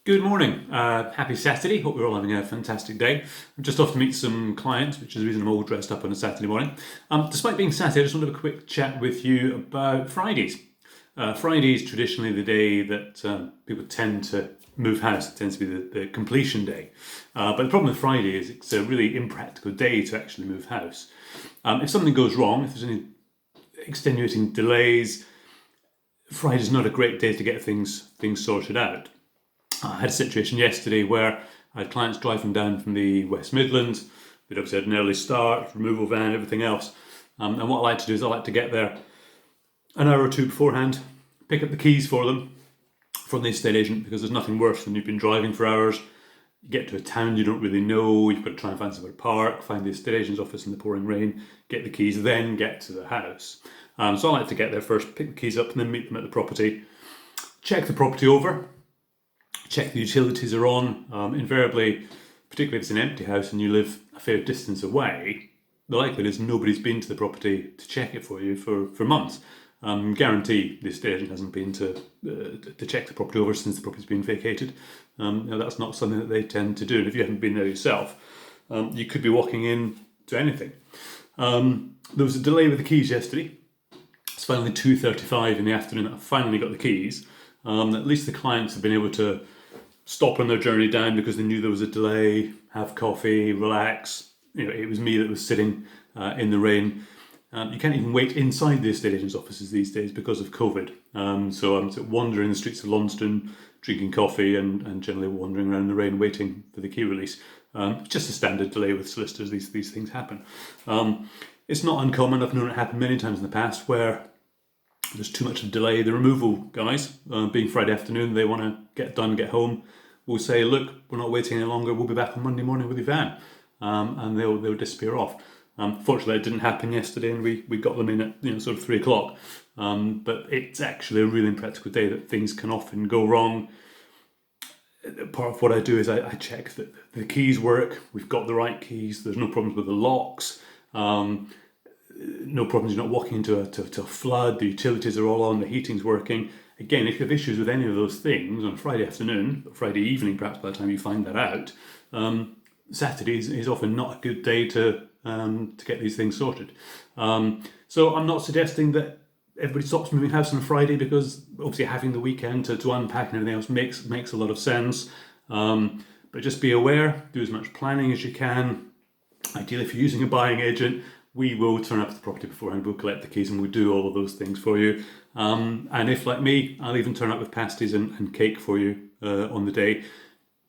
Good morning. Happy Saturday. Hope you're all having a fantastic day. I'm just off to meet some clients, which is the reason I'm all dressed up on a Saturday morning. Despite being Saturday, I just want to have a quick chat with you about Fridays. Friday is traditionally the day that people tend to move house. It tends to be the completion day. But the problem with Friday is it's a really impractical day to actually move house. If something goes wrong, if there's any extenuating delays, Friday's not a great day to get things sorted out. I had a situation yesterday where I had clients driving down from the West Midlands. They'd obviously had an early start, removal van, everything else. And what I like to do is I like to get there an hour or two beforehand, pick up the keys for them from the estate agent, because there's nothing worse than you've been driving for hours. You get to a town you don't really know, you've got to try and find somewhere to park, find the estate agent's office in the pouring rain, get the keys, then get to the house. So I like to get there first, pick the keys up and then meet them at the property, check the property over, check the utilities are on. Invariably, particularly if it's an empty house and you live a fair distance away, the likelihood is nobody's been to the property to check it for you for months. Guarantee the estate agent hasn't been to check the property over since the property's been vacated. That's not something that they tend to do. And if you haven't been there yourself, you could be walking in to anything. There was a delay with the keys yesterday. It's finally 2:35 in the afternoon that I finally got the keys. At least the clients have been able to stop on their journey down because they knew there was a delay, have coffee, relax. It was me that was sitting in the rain. You can't even wait inside the estate agent's offices these days because of COVID. So I'm sort of wandering the streets of Launceston, drinking coffee and generally wandering around in the rain waiting for the key release. Just a standard delay with solicitors, these things happen. It's not uncommon, I've known it happen many times in the past, where there's too much of a delay. The removal guys, being Friday afternoon, they want to get done, get home, will say, look, we're not waiting any longer, we'll be back on Monday morning with your van. And they'll disappear off. Fortunately, it didn't happen yesterday and we got them in at sort of 3 o'clock. But it's actually a really impractical day that things can often go wrong. Part of what I do is I check that the keys work, we've got the right keys, there's no problems with the locks. No problems, you're not walking into a flood, the utilities are all on, the heating's working. Again, if you have issues with any of those things on Friday afternoon, Friday evening perhaps by the time you find that out, Saturday is often not a good day to get these things sorted. So I'm not suggesting that everybody stops moving house on a Friday, because obviously having the weekend to unpack and everything else makes a lot of sense. But just be aware, do as much planning as you can. Ideally, if you're using a buying agent, we will turn up at the property beforehand, we'll collect the keys and we'll do all of those things for you. And if, like me, I'll even turn up with pasties and cake for you on the day.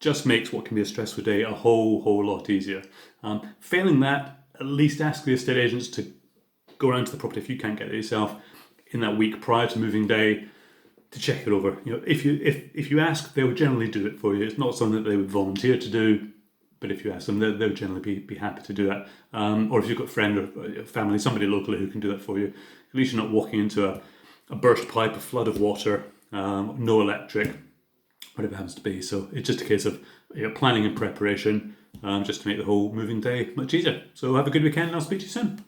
Just makes what can be a stressful day a whole lot easier. Failing that, at least ask the estate agents to go around to the property if you can't get it yourself in that week prior to moving day to check it over. If you ask, they will generally do it for you. It's not something that they would volunteer to do, but if you ask them, they'll generally be happy to do that. Or if you've got a friend or family, somebody locally who can do that for you, at least you're not walking into a burst pipe, a flood of water, no electric, whatever it happens to be. So it's just a case of planning and preparation, just to make the whole moving day much easier. So have a good weekend and I'll speak to you soon.